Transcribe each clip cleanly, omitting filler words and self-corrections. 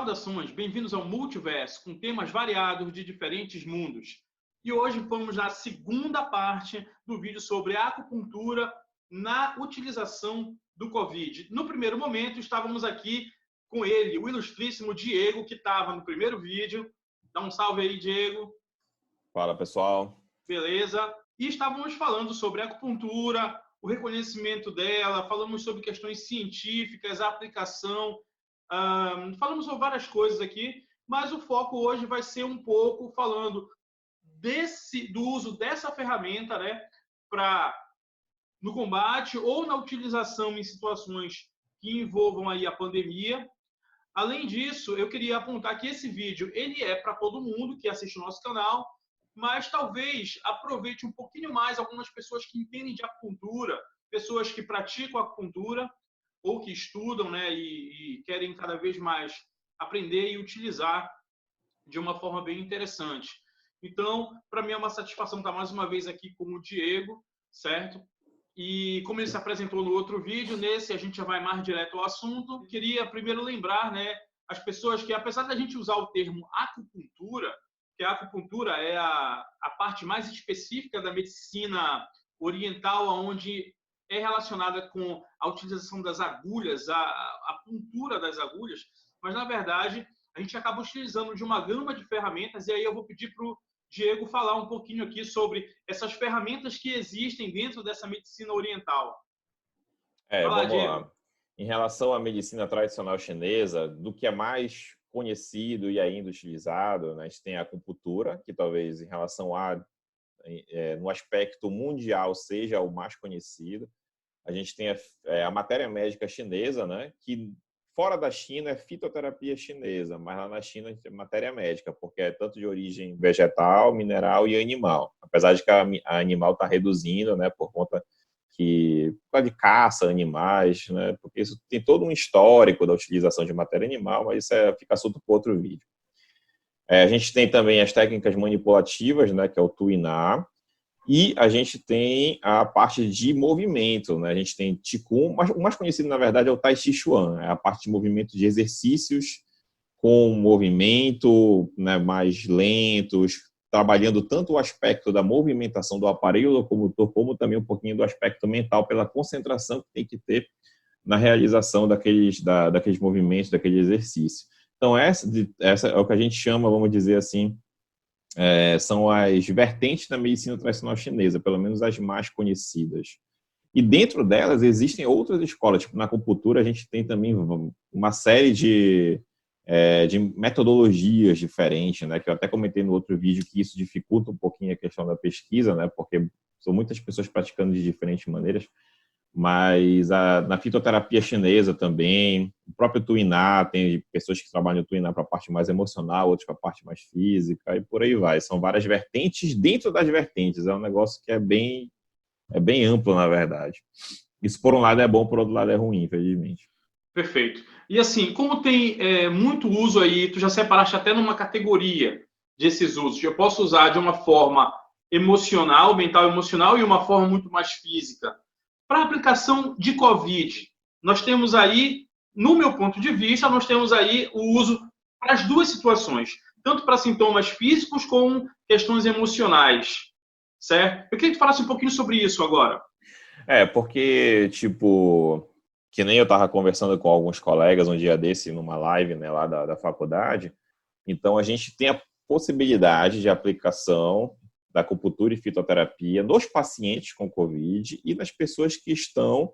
Saudações, bem-vindos ao Multiverso, com temas variados de diferentes mundos. E hoje vamos na segunda parte do vídeo sobre a acupuntura na utilização do Covid. No primeiro momento, estávamos aqui com ele, o ilustríssimo Diego, que estava no primeiro vídeo. Dá um salve aí, Diego. Fala, pessoal. Beleza. E estávamos falando sobre a acupuntura, o reconhecimento dela, falamos sobre questões científicas, a aplicação. Falamos sobre várias coisas aqui, mas o foco hoje vai ser um pouco falando do uso dessa ferramenta, né, no combate ou na utilização em situações que envolvam aí a pandemia. Além disso, eu queria apontar que esse vídeo ele é para todo mundo que assiste o nosso canal, mas talvez aproveite um pouquinho mais algumas pessoas que entendem de acupuntura, pessoas que praticam acupuntura, ou que estudam, né, e querem cada vez mais aprender e utilizar de uma forma bem interessante. Então, para mim é uma satisfação estar mais uma vez aqui com o Diego, certo? E como ele se apresentou no outro vídeo, nesse a gente já vai mais direto ao assunto. Queria primeiro lembrar, né, as pessoas que, apesar da gente usar o termo acupuntura, que a acupuntura é a parte mais específica da medicina oriental, onde é relacionada com a utilização das agulhas, a puntura das agulhas, mas, na verdade, a gente acaba utilizando de uma gama de ferramentas, e aí eu vou pedir para o Diego falar um pouquinho aqui sobre essas ferramentas que existem dentro dessa medicina oriental. Vamos lá. Em relação à medicina tradicional chinesa, do que é mais conhecido e ainda utilizado, né, a gente tem a acupuntura, que talvez em relação no aspecto mundial seja o mais conhecido. A gente tem a matéria médica chinesa, né, que fora da China é fitoterapia chinesa, mas lá na China a gente tem matéria médica, porque é tanto de origem vegetal, mineral e animal. Apesar de que a animal está reduzindo, né, por conta de caça animais, né, porque isso tem todo um histórico da utilização de matéria animal, mas isso fica assunto para outro vídeo. A gente tem também as técnicas manipulativas, né, que é o Tuiná, e a gente tem a parte de movimento, né? A gente tem Qigong, mas o mais conhecido, na verdade, é o Tai Chi Chuan, é a parte de movimento de exercícios com movimento, né, mais lentos, trabalhando tanto o aspecto da movimentação do aparelho locomotor, como também um pouquinho do aspecto mental, pela concentração que tem que ter na realização daqueles movimentos, daquele exercício. Então, essa é o que a gente chama, vamos dizer assim, são as vertentes da medicina tradicional chinesa, pelo menos as mais conhecidas. E dentro delas existem outras escolas, tipo na acupuntura a gente tem também uma série de metodologias diferentes, né, que eu até comentei no outro vídeo que isso dificulta um pouquinho a questão da pesquisa, né, porque são muitas pessoas praticando de diferentes maneiras, mas na fitoterapia chinesa também, o próprio Tuiná, tem pessoas que trabalham no Tuiná para a parte mais emocional, outros para a parte mais física, e por aí vai. São várias vertentes dentro das vertentes, é um negócio que é bem amplo, na verdade. Isso, por um lado, é bom, por outro lado, é ruim, infelizmente. Perfeito. E assim, como tem muito uso aí, tu já separaste até numa categoria desses usos. Eu posso usar de uma forma emocional, mental emocional, e uma forma muito mais física. Para a aplicação de Covid, nós temos aí, no meu ponto de vista, nós temos aí o uso para as duas situações, tanto para sintomas físicos como questões emocionais, certo? Eu queria que tu falasse um pouquinho sobre isso agora. Porque, tipo, que nem eu estava conversando com alguns colegas um dia desse, numa live, né, lá da faculdade, então a gente tem a possibilidade de aplicação da acupuntura e fitoterapia nos pacientes com Covid e nas pessoas que estão...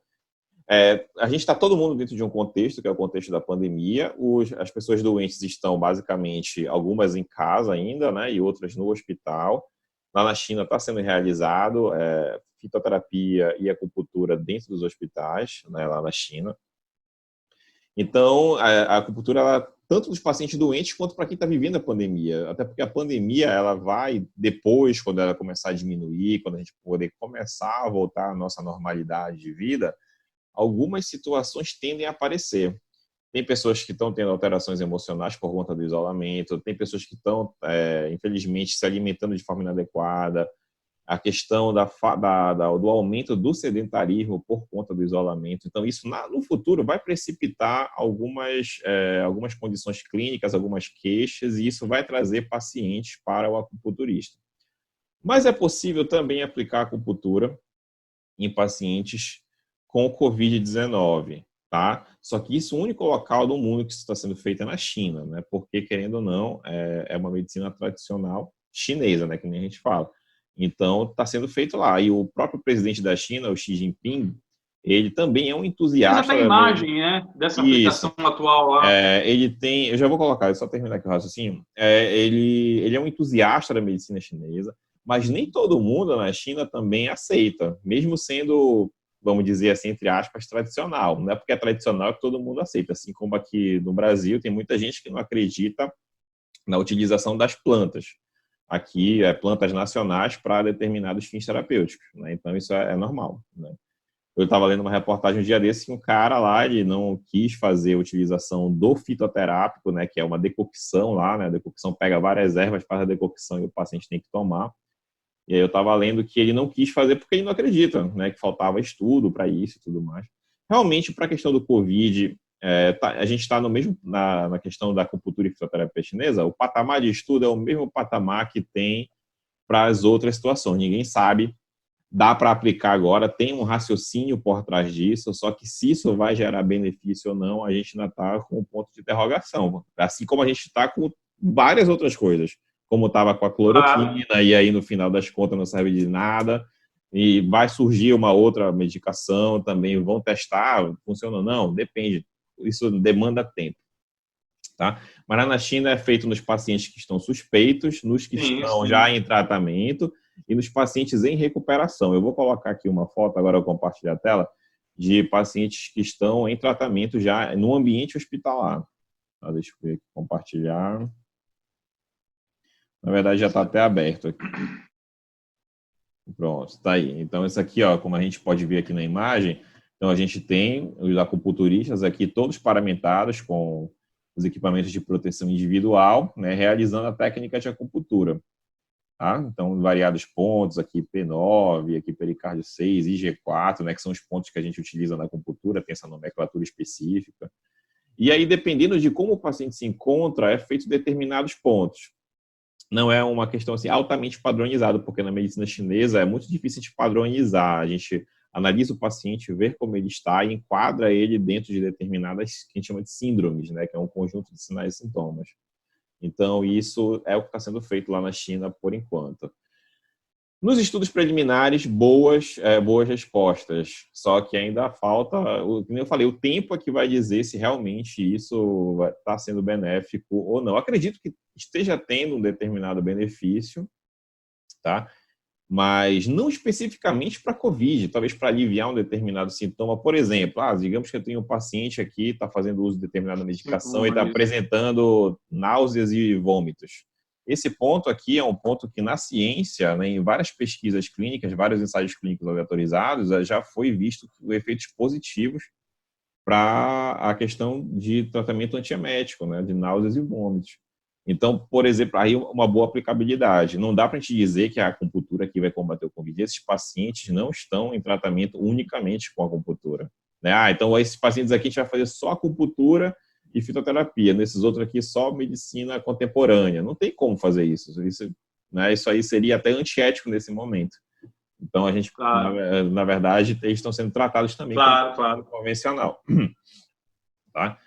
a gente está todo mundo dentro de um contexto, que é o contexto da pandemia. As pessoas doentes estão, basicamente, algumas em casa ainda, né, e outras no hospital. Lá na China está sendo realizado fitoterapia e acupuntura dentro dos hospitais, né, lá na China. Então, a acupuntura, tanto dos pacientes doentes quanto para quem está vivendo a pandemia. Até porque a pandemia, ela vai depois, quando ela começar a diminuir, quando a gente poder começar a voltar à nossa normalidade de vida, algumas situações tendem a aparecer. Tem pessoas que estão tendo alterações emocionais por conta do isolamento, tem pessoas que estão, infelizmente, se alimentando de forma inadequada. a questão do aumento do sedentarismo por conta do isolamento. Então, isso no futuro vai precipitar algumas condições clínicas, algumas queixas, e isso vai trazer pacientes para o acupunturista. Mas é possível também aplicar acupuntura em pacientes com Covid-19, tá? Só que isso, o único local do mundo que isso está sendo feito é na China, né? Porque, querendo ou não, é uma medicina tradicional chinesa, né? Que nem a gente fala. Então, está sendo feito lá. E o próprio presidente da China, o Xi Jinping, ele também é um entusiasta Essa é a imagem, né, dessa aplicação atual lá. Ele tem, eu já vou colocar, só terminar aqui o raciocínio. Ele é um entusiasta da medicina chinesa, mas nem todo mundo na China também aceita, mesmo sendo, vamos dizer assim, entre aspas, tradicional. Não é porque é tradicional que todo mundo aceita. Assim como aqui no Brasil, tem muita gente que não acredita na utilização das plantas. Aqui, plantas nacionais para determinados fins terapêuticos, né? Então, isso é normal, né? Eu estava lendo uma reportagem um dia desse que um cara lá, ele não quis fazer a utilização do fitoterápico, né, que é uma decocção lá, né? A decocção pega várias ervas, faz a decocção e o paciente tem que tomar. E aí eu estava lendo que ele não quis fazer porque ele não acredita, né, que faltava estudo para isso e tudo mais. Realmente, para a questão do Covid, a gente está no mesmo na questão da acupuntura e fitoterapia chinesa, o patamar de estudo é o mesmo patamar que tem para as outras situações. Ninguém sabe, dá para aplicar agora, tem um raciocínio por trás disso, só que se isso vai gerar benefício ou não, a gente ainda está com um ponto de interrogação. Assim como a gente está com várias outras coisas, como estava com a cloroquina, e aí no final das contas não serve de nada, e vai surgir uma outra medicação, também vão testar, funciona ou não? Depende, isso demanda tempo. Tá? Mas lá na China é feito nos pacientes que estão suspeitos, nos que estão já em tratamento e nos pacientes em recuperação. Eu vou colocar aqui uma foto, agora eu compartilhar a tela, de pacientes que estão em tratamento já no ambiente hospitalar. Tá, deixa eu ver aqui, compartilhar. Na verdade, já está até aberto aqui. Pronto, está aí. Então, isso aqui, ó, como a gente pode ver aqui na imagem, então a gente tem os acupunturistas aqui todos paramentados com os equipamentos de proteção individual, né, realizando a técnica de acupuntura. Tá? Então, variados pontos, aqui P9, aqui pericárdio 6, IG4, né, que são os pontos que a gente utiliza na acupuntura, tem essa nomenclatura específica. E aí, dependendo de como o paciente se encontra, é feito determinados pontos. Não é uma questão assim, altamente padronizada, porque na medicina chinesa é muito difícil de padronizar. A gente analisa o paciente, vê como ele está e enquadra ele dentro de determinadas, que a gente chama de síndromes, né, que é um conjunto de sinais e sintomas. Então, isso é o que está sendo feito lá na China por enquanto. Nos estudos preliminares, boas respostas, só que ainda falta, como eu falei, o tempo é que vai dizer se realmente isso está sendo benéfico ou não. Acredito que esteja tendo um determinado benefício, tá? Mas não especificamente para COVID, talvez para aliviar um determinado sintoma. Por exemplo, digamos que eu tenho um paciente aqui, está fazendo uso de determinada medicação e está apresentando náuseas e vômitos. Esse ponto aqui é um ponto que na ciência, né, em várias pesquisas clínicas, vários ensaios clínicos aleatorizados, já foi visto efeitos positivos para a questão de tratamento antiemético, né, de náuseas e vômitos. Então, por exemplo, aí uma boa aplicabilidade. Não dá para a gente dizer que a acupuntura aqui vai combater o Covid. Esses pacientes não estão em tratamento unicamente com a acupuntura, né? Então esses pacientes aqui a gente vai fazer só acupuntura e fitoterapia. Nesses outros aqui, só medicina contemporânea. Não tem como fazer isso. Né, isso aí seria até antiético nesse momento. Então, a gente, na verdade, eles estão sendo tratados também como convencional. Tá?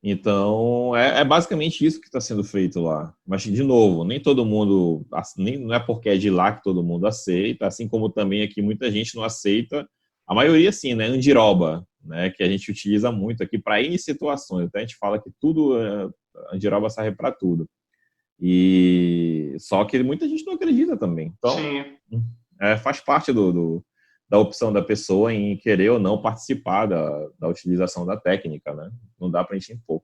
Então, é basicamente isso que está sendo feito lá. Mas, de novo, nem todo mundo, não é porque é de lá que todo mundo aceita, assim como também aqui muita gente não aceita, a maioria sim, né, andiroba, né, que a gente utiliza muito aqui para N situações. Até a gente fala que tudo, andiroba serve para tudo. E só que muita gente não acredita também. Então, faz parte da opção da pessoa em querer ou não participar da utilização da técnica, né? Não dá para a gente impor.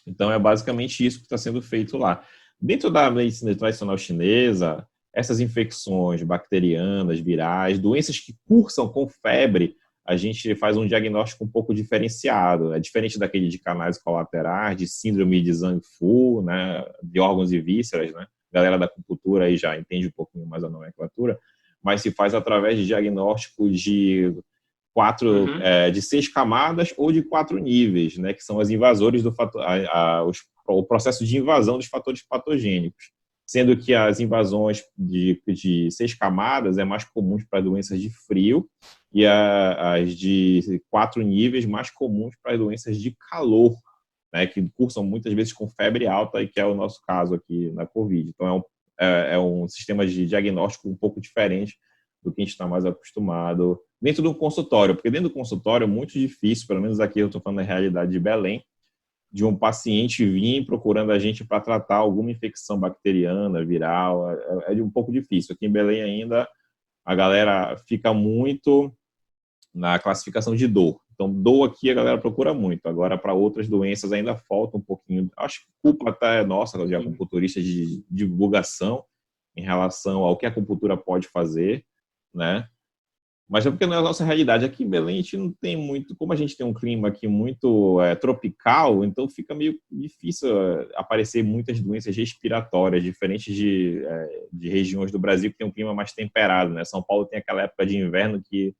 Então, é basicamente isso que está sendo feito lá. Dentro da medicina tradicional chinesa, essas infecções bacterianas, virais, doenças que cursam com febre, a gente faz um diagnóstico um pouco diferenciado. É diferente daquele de canais colaterais, de síndrome de Zhang-Fu, né, de órgãos e vísceras, né? a galera da acupuntura aí já entende um pouquinho mais a nomenclatura, mas se faz através de diagnóstico de de 6 camadas ou de 4 níveis, né, que são as invasores do fator, o processo de invasão dos fatores patogênicos, sendo que as invasões de 6 camadas é mais comuns para doenças de frio e as de 4 níveis mais comuns para doenças de calor, né, que cursam muitas vezes com febre alta, e que é o nosso caso aqui na Covid. Então, é um sistema de diagnóstico um pouco diferente do que a gente está mais acostumado dentro do consultório, porque dentro do consultório é muito difícil, pelo menos aqui eu estou falando da realidade de Belém, de um paciente vir procurando a gente para tratar alguma infecção bacteriana, viral, é um pouco difícil. Aqui em Belém ainda a galera fica muito na classificação de dor. Então, dor aqui a galera procura muito. Agora, para outras doenças ainda falta um pouquinho. Acho que culpa até nossa, de acupunturista, de divulgação em relação ao que a acupuntura pode fazer, né? Mas é porque não é a nossa realidade. Aqui em Belém a gente não tem muito, como a gente tem um clima aqui muito tropical, então fica meio difícil aparecer muitas doenças respiratórias, diferentes de regiões do Brasil que tem um clima mais temperado, né? São Paulo tem aquela época de inverno que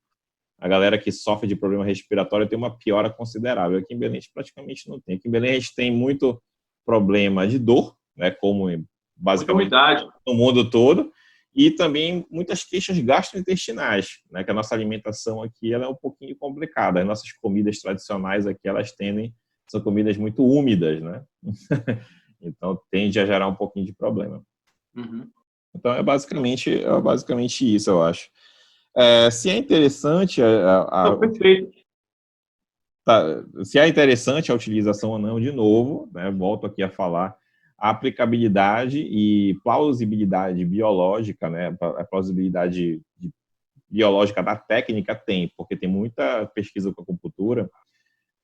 a galera que sofre de problema respiratório tem uma piora considerável. Aqui em Belém a gente praticamente não tem. Aqui em Belém a gente tem muito problema de dor, né? Como basicamente no mundo todo, e também muitas queixas gastrointestinais, né? Que a nossa alimentação aqui ela é um pouquinho complicada. As nossas comidas tradicionais aqui, são comidas muito úmidas, né? Então, tende a gerar um pouquinho de problema. Então, é basicamente isso, eu acho. Se é interessante se é interessante a utilização ou não, de novo, né? Volto aqui a falar, a aplicabilidade e plausibilidade biológica, né? A plausibilidade biológica da técnica tem, porque tem muita pesquisa com acupuntura,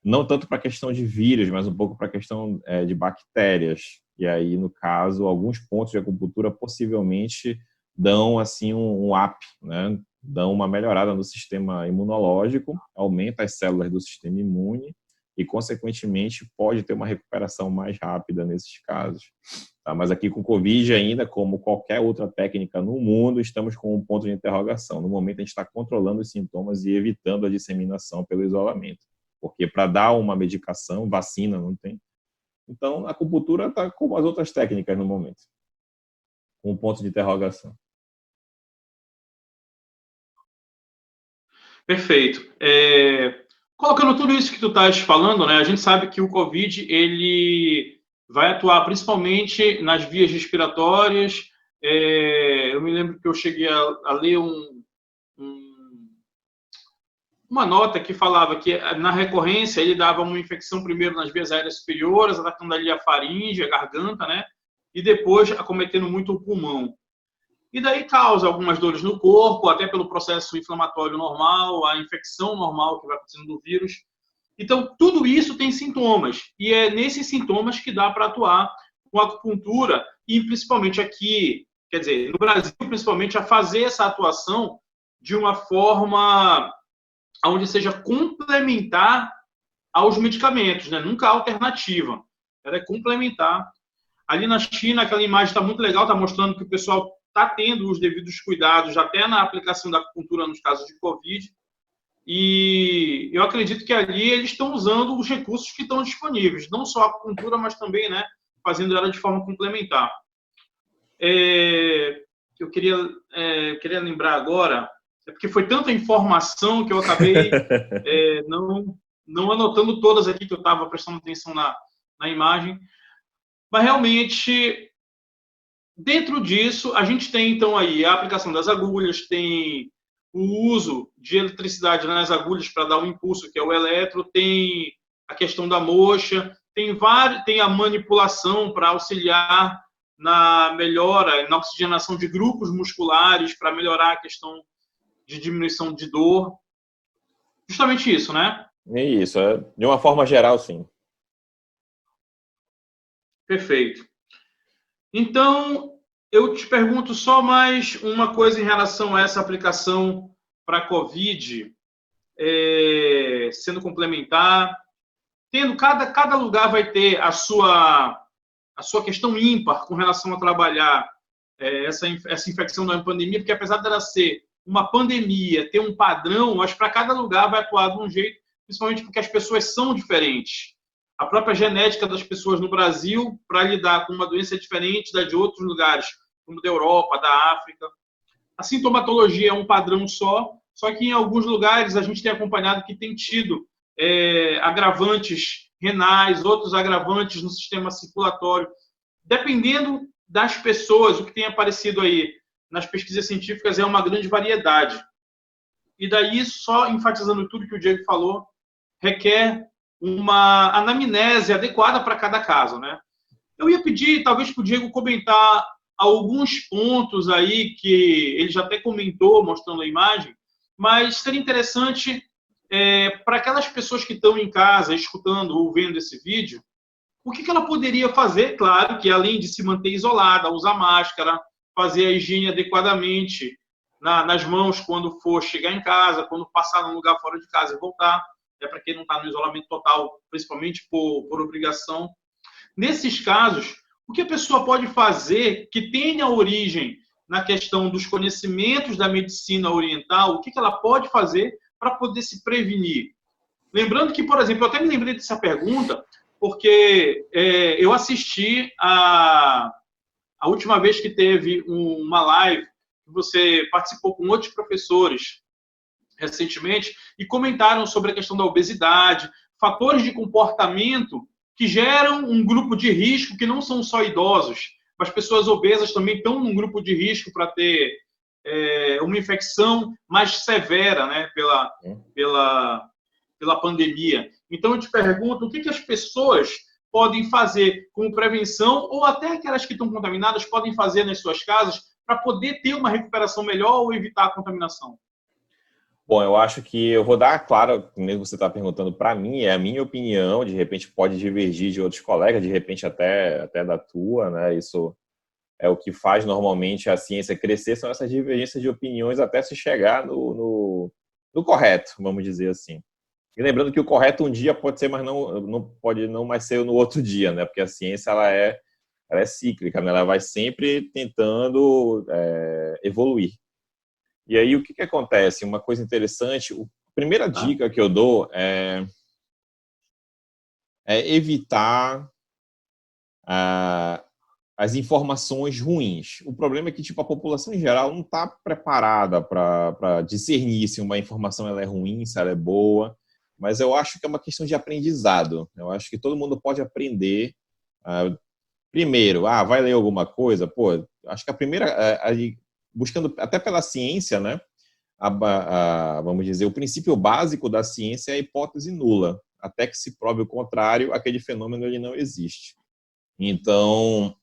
não tanto para a questão de vírus, mas um pouco para a questão de bactérias. E aí, no caso, alguns pontos de acupuntura possivelmente dão assim um up, né? Dão uma melhorada no sistema imunológico, aumenta as células do sistema imune e, consequentemente, pode ter uma recuperação mais rápida nesses casos. Tá? Mas aqui com Covid ainda, como qualquer outra técnica no mundo, estamos com um ponto de interrogação. No momento, a gente está controlando os sintomas e evitando a disseminação pelo isolamento. Porque para dar uma medicação, vacina não tem. Então, a acupuntura está como as outras técnicas no momento, com um ponto de interrogação. Perfeito. Colocando tudo isso que tu estás falando, né, a gente sabe que o COVID ele vai atuar principalmente nas vias respiratórias. Eu me lembro que eu cheguei a ler uma nota que falava que na recorrência ele dava uma infecção primeiro nas vias aéreas superiores, atacando ali a faringe, a garganta, né, e depois acometendo muito o pulmão. E daí causa algumas dores no corpo, até pelo processo inflamatório normal, a infecção normal que vai acontecendo do vírus. Então, tudo isso tem sintomas. E é nesses sintomas que dá para atuar com a acupuntura, e principalmente aqui, quer dizer, no Brasil, principalmente, a fazer essa atuação de uma forma onde seja complementar aos medicamentos, né? Nunca alternativa. Ela é complementar. Ali na China, aquela imagem está muito legal, está mostrando que o pessoal está tendo os devidos cuidados até na aplicação da acupuntura nos casos de Covid. E eu acredito que ali eles estão usando os recursos que estão disponíveis, não só a acupuntura, mas também, né, fazendo ela de forma complementar. Eu queria lembrar agora, porque foi tanta informação que eu acabei não anotando todas aqui, que eu estava prestando atenção na imagem. Mas realmente, dentro disso, a gente tem então aí a aplicação das agulhas, tem o uso de eletricidade nas agulhas para dar um impulso, que é o eletro, tem a questão da moxa, tem a manipulação para auxiliar na melhora, na oxigenação de grupos musculares, para melhorar a questão de diminuição de dor. Justamente isso, né? É isso, de uma forma geral, sim. Perfeito. Então, eu te pergunto só mais uma coisa em relação a essa aplicação para a COVID, sendo complementar. Cada lugar vai ter a sua questão ímpar com relação a trabalhar essa infecção da pandemia, porque apesar dela ser uma pandemia, ter um padrão, mas para cada lugar vai atuar de um jeito, principalmente porque as pessoas são diferentes. A própria genética das pessoas no Brasil, para lidar com uma doença diferente da de outros lugares, como da Europa, da África. A sintomatologia é um padrão só que em alguns lugares a gente tem acompanhado que tem tido agravantes renais, outros agravantes no sistema circulatório. Dependendo das pessoas, o que tem aparecido aí nas pesquisas científicas é uma grande variedade. E daí, só enfatizando tudo que o Diego falou, requer uma anamnese adequada para cada caso, né? Eu ia pedir, talvez, para o Diego comentar alguns pontos aí que ele já até comentou, mostrando a imagem, mas seria interessante para aquelas pessoas que estão em casa, escutando ou vendo esse vídeo, o que ela poderia fazer? Claro que, além de se manter isolada, usar máscara, fazer a higiene adequadamente nas mãos quando for chegar em casa, quando passar num lugar fora de casa e voltar, para quem não está no isolamento total, principalmente por obrigação. Nesses casos, o que a pessoa pode fazer que tenha origem na questão dos conhecimentos da medicina oriental, o que ela pode fazer para poder se prevenir? Lembrando que, por exemplo, eu até me lembrei dessa pergunta, porque eu assisti a última vez que teve uma live, que você participou com outros professores recentemente, e comentaram sobre a questão da obesidade, fatores de comportamento que geram um grupo de risco que não são só idosos, mas pessoas obesas também estão num grupo de risco para ter uma infecção mais severa, né, pela pandemia. Então, eu te pergunto, o que as pessoas podem fazer como prevenção, ou até aquelas que estão contaminadas podem fazer nas suas casas para poder ter uma recuperação melhor ou evitar a contaminação? Bom, eu acho que eu vou dar, claro, mesmo você está perguntando para mim, é a minha opinião, de repente pode divergir de outros colegas, de repente até da tua, né? Isso é o que faz normalmente a ciência crescer, são essas divergências de opiniões até se chegar no correto, vamos dizer assim. E lembrando que o correto um dia pode ser, mas não pode não mais ser no outro dia, né? Porque a ciência ela é cíclica, né? Ela vai sempre tentando evoluir. E aí, o que acontece? Uma coisa interessante, a primeira dica que eu dou é evitar as informações ruins. O problema é que a população em geral não está preparada para discernir se uma informação ela é ruim, se ela é boa, mas eu acho que é uma questão de aprendizado. Eu acho que todo mundo pode aprender. Primeiro, vai ler alguma coisa? Pô, acho que a primeira... buscando até pela ciência, né? Vamos dizer, o princípio básico da ciência é a hipótese nula. Até que se prove o contrário, aquele fenômeno ele não existe. Então,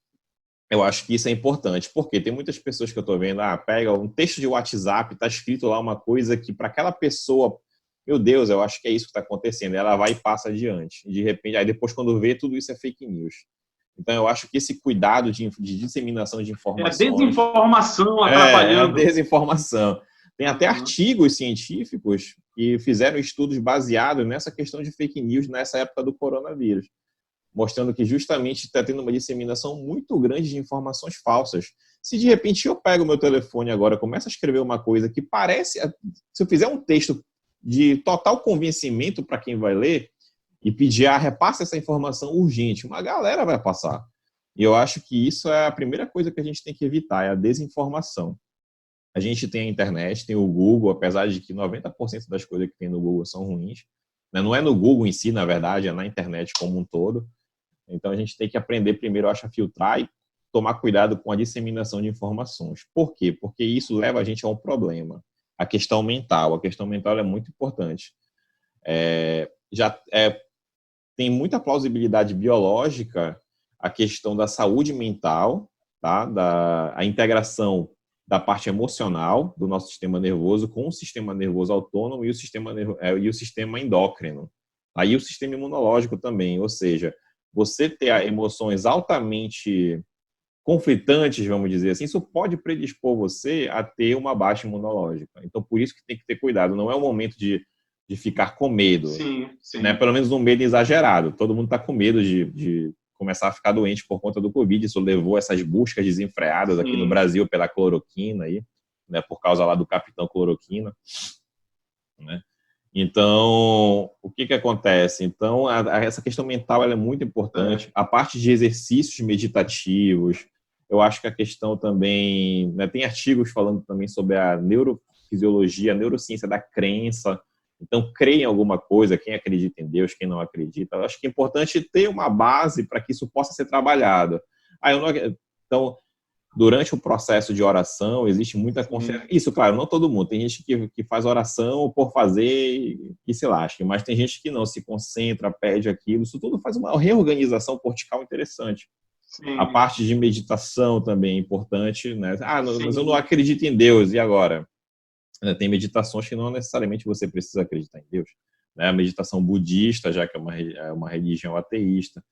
eu acho que isso é importante, porque tem muitas pessoas que eu estou vendo, pega um texto de WhatsApp, está escrito lá uma coisa que para aquela pessoa, meu Deus, eu acho que é isso que está acontecendo. Ela vai e passa adiante. De repente, aí depois quando vê, tudo isso é fake news. Então, eu acho que esse cuidado de disseminação de informações... É a desinformação atrapalhando. É a desinformação. Tem até artigos científicos que fizeram estudos baseados nessa questão de fake news nessa época do coronavírus, mostrando que justamente está tendo uma disseminação muito grande de informações falsas. Se de repente eu pego o meu telefone agora e começo a escrever uma coisa que parece... Se eu fizer um texto de total convencimento para quem vai ler, e pedir repasse essa informação urgente, uma galera vai passar. E eu acho que isso é a primeira coisa que a gente tem que evitar, é a desinformação. A gente tem a internet, tem o Google, apesar de que 90% das coisas que tem no Google são ruins. Não é no Google em si, na verdade, é na internet como um todo. Então a gente tem que aprender primeiro, eu acho, a filtrar e tomar cuidado com a disseminação de informações. Por quê? Porque isso leva a gente a um problema. A questão mental. A questão mental é muito importante. Tem muita plausibilidade biológica a questão da saúde mental, tá? A integração da parte emocional do nosso sistema nervoso com o sistema nervoso autônomo e o sistema endócrino. Aí o sistema imunológico também, ou seja, você ter emoções altamente conflitantes, vamos dizer assim, isso pode predispor você a ter uma baixa imunológica. Então, por isso que tem que ter cuidado. Não é o momento de ficar com medo. Sim, sim. Né? Pelo menos um medo exagerado. Todo mundo está com medo de começar a ficar doente por conta do Covid. Isso levou essas buscas desenfreadas aqui no Brasil pela cloroquina, aí, né, por causa lá do Capitão Cloroquina, né? Então, o que acontece? Então, essa questão mental ela é muito importante. A parte de exercícios meditativos, eu acho que a questão também, né, tem artigos falando também sobre a neurofisiologia, a neurociência da crença. Então, creia em alguma coisa, quem acredita em Deus, quem não acredita. Eu acho que é importante ter uma base para que isso possa ser trabalhado. Então, durante o processo de oração, existe muita consciência. Isso, claro, não todo mundo. Tem gente que faz oração por fazer e se lasca, mas tem gente que não, se concentra, pede aquilo. Isso tudo faz uma reorganização cortical interessante. Sim. A parte de meditação também é importante, né? Mas eu não acredito em Deus, e agora? Tem meditações que não necessariamente você precisa acreditar em Deus, né? A meditação budista, já que é uma religião ateísta.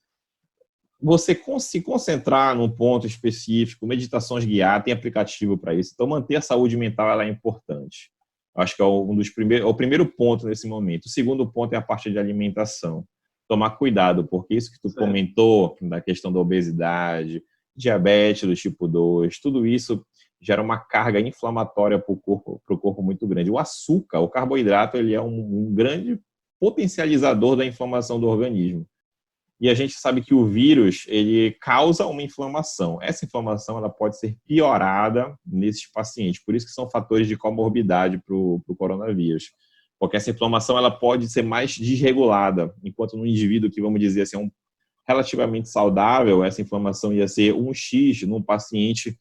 Você se concentrar num ponto específico, meditações guiadas, tem aplicativo para isso. Então, manter a saúde mental ela é importante. Acho que é o primeiro ponto nesse momento. O segundo ponto é a parte de alimentação. Tomar cuidado, porque isso que tu comentou, da questão da obesidade, diabetes do tipo 2, tudo isso gera uma carga inflamatória para o corpo muito grande. O açúcar, o carboidrato, ele é um grande potencializador da inflamação do organismo. E a gente sabe que o vírus, ele causa uma inflamação. Essa inflamação ela pode ser piorada nesses pacientes. Por isso que são fatores de comorbidade para o coronavírus. Porque essa inflamação ela pode ser mais desregulada. Enquanto no indivíduo que, vamos dizer assim, é relativamente saudável, essa inflamação ia ser 1x, num paciente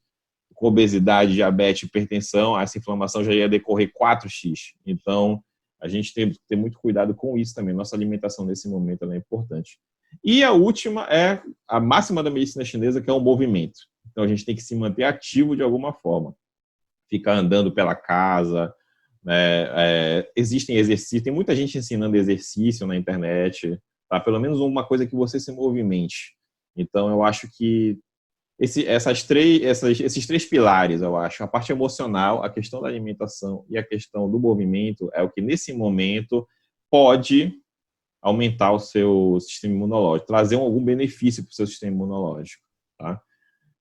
com obesidade, diabetes, hipertensão, essa inflamação já ia decorrer 4x. Então, a gente tem que ter muito cuidado com isso também. Nossa alimentação nesse momento ela é importante. E a última é a máxima da medicina chinesa, que é o movimento. Então, a gente tem que se manter ativo de alguma forma. Ficar andando pela casa, né? Existem exercícios, tem muita gente ensinando exercício na internet, tá? Pelo menos uma coisa que você se movimente. Então, eu acho que esses três pilares, eu acho, a parte emocional, a questão da alimentação e a questão do movimento, é o que, nesse momento, pode aumentar o seu sistema imunológico, trazer algum benefício para o seu sistema imunológico, tá?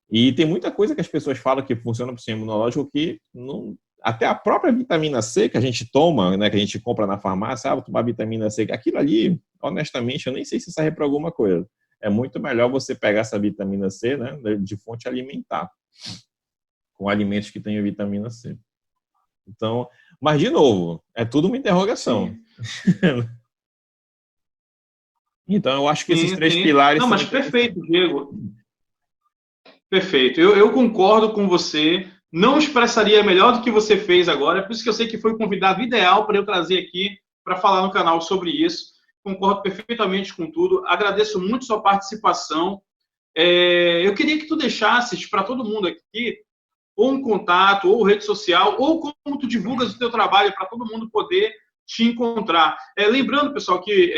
E tem muita coisa que as pessoas falam que funciona para o sistema imunológico que não... Até a própria vitamina C que a gente toma, né, que a gente compra na farmácia, vou tomar vitamina C, aquilo ali, honestamente, eu nem sei se serve para alguma coisa. É muito melhor você pegar essa vitamina C, né, de fonte alimentar, com alimentos que tenham vitamina C. Então, mas, de novo, é tudo uma interrogação. Então, eu acho que esses três pilares... Não, mas perfeito, Diego. Perfeito. Eu concordo com você. Não expressaria melhor do que você fez agora. É por isso que eu sei que foi o convidado ideal para eu trazer aqui para falar no canal sobre isso. Concordo perfeitamente com tudo. Agradeço muito sua participação. Eu queria que tu deixasses para todo mundo aqui ou um contato, ou rede social, ou como tu divulgas o teu trabalho para todo mundo poder te encontrar. Lembrando, pessoal, que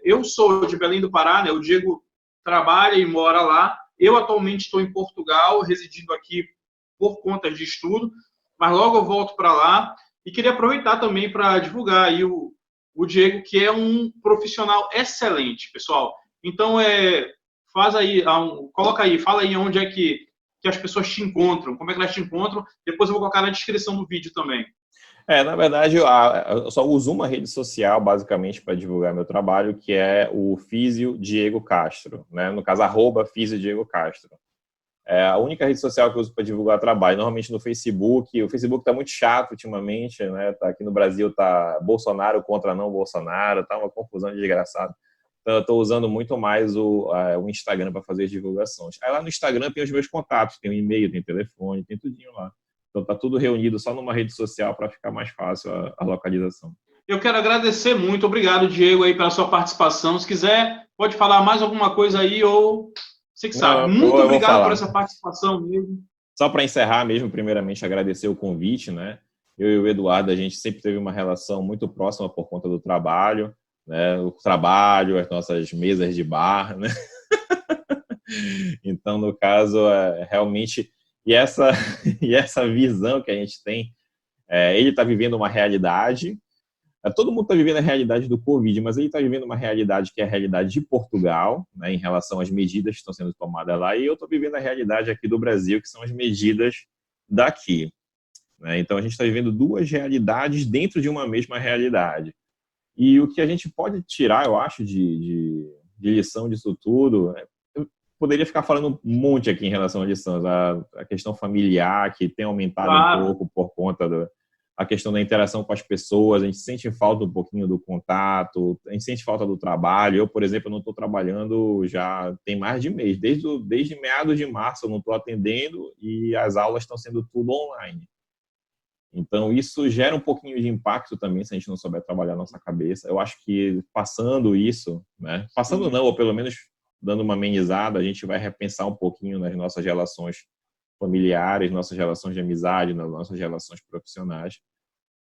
eu sou de Belém do Pará, né? O Diego trabalha e mora lá. Eu atualmente estou em Portugal, residindo aqui por conta de estudo, mas logo eu volto para lá. E queria aproveitar também para divulgar aí o Diego, que é um profissional excelente, pessoal. Então, faz aí, coloca aí, fala aí onde é que as pessoas te encontram, como é que elas te encontram. Depois eu vou colocar na descrição do vídeo também. Na verdade, eu só uso uma rede social, basicamente, para divulgar meu trabalho, que é o Físio Diego Castro, né? No caso, @Físio Diego Castro. É a única rede social que eu uso para divulgar trabalho, normalmente no Facebook. O Facebook está muito chato ultimamente, né? Aqui no Brasil tá Bolsonaro contra não Bolsonaro, tá uma confusão desgraçada. Então, eu estou usando muito mais o Instagram para fazer as divulgações. Aí lá no Instagram tem os meus contatos, tem o e-mail, tem o telefone, tem tudinho lá. Então, está tudo reunido só numa rede social para ficar mais fácil a localização. Eu quero agradecer muito. Obrigado, Diego, aí, pela sua participação. Se quiser, pode falar mais alguma coisa aí ou... Você que sabe. Muito obrigado por essa participação mesmo. Só para encerrar mesmo, primeiramente, agradecer o convite, né? Eu e o Eduardo, a gente sempre teve uma relação muito próxima por conta do trabalho, né? O trabalho, as nossas mesas de bar, né? Então, no caso, realmente... E essa visão que a gente tem, ele está vivendo uma realidade, Todo mundo está vivendo a realidade do Covid, mas ele está vivendo uma realidade que é a realidade de Portugal, né, em relação às medidas que estão sendo tomadas lá, e eu estou vivendo a realidade aqui do Brasil, que são as medidas daqui. Né? Então, a gente está vivendo duas realidades dentro de uma mesma realidade. E o que a gente pode tirar, eu acho, de lição disso tudo, eu poderia ficar falando um monte aqui em relação a lições, a questão familiar, que tem aumentado um pouco por conta a questão da interação com as pessoas, a gente sente falta um pouquinho do contato, a gente sente falta do trabalho. Eu, por exemplo, não estou trabalhando já tem mais de mês, desde meados de março eu não estou atendendo e as aulas estão sendo tudo online. Então, isso gera um pouquinho de impacto também, se a gente não souber trabalhar a nossa cabeça. Eu acho que passando isso, né? Passando não, ou pelo menos dando uma amenizada, a gente vai repensar um pouquinho nas nossas relações familiares, nossas relações de amizade, nas nossas relações profissionais.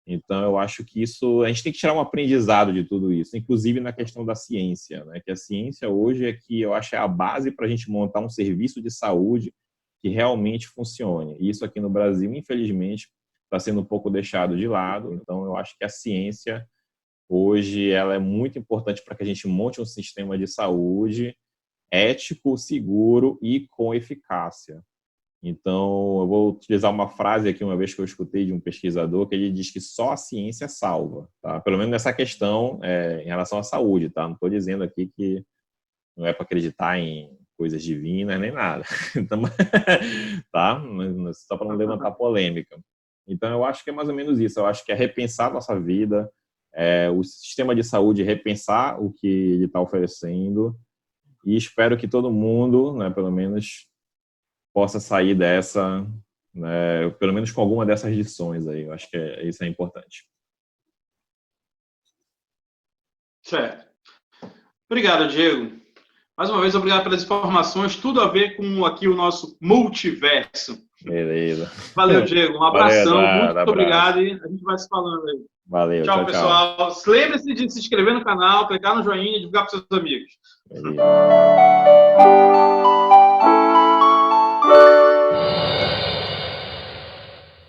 Então, eu acho que isso, a gente tem que tirar um aprendizado de tudo isso, inclusive na questão da ciência, né? Que a ciência hoje é que eu acho é a base para a gente montar um serviço de saúde que realmente funcione. E isso aqui no Brasil, infelizmente, está sendo um pouco deixado de lado. Então, eu acho que a ciência hoje ela é muito importante para que a gente monte um sistema de saúde ético, seguro e com eficácia. Então, eu vou utilizar uma frase aqui, uma vez que eu escutei de um pesquisador, que ele diz que só a ciência salva, tá? Pelo menos nessa questão em relação à saúde, tá? Não estou dizendo aqui que não é para acreditar em coisas divinas nem nada, então, tá? Só para não levantar polêmica. Então, eu acho que é mais ou menos isso. Eu acho que é repensar a nossa vida, o sistema de saúde repensar o que ele está oferecendo e espero que todo mundo, né, pelo menos possa sair dessa, né, pelo menos com alguma dessas lições aí. Eu acho que isso é importante. Certo. Obrigado, Diego. Mais uma vez, obrigado pelas informações. Tudo a ver com aqui o nosso multiverso. Beleza. Valeu, Diego. Um abração. Valeu, muito obrigado e a gente vai se falando aí. Valeu, tchau, pessoal. Lembre-se de se inscrever no canal, clicar no joinha e divulgar para seus amigos. Beleza.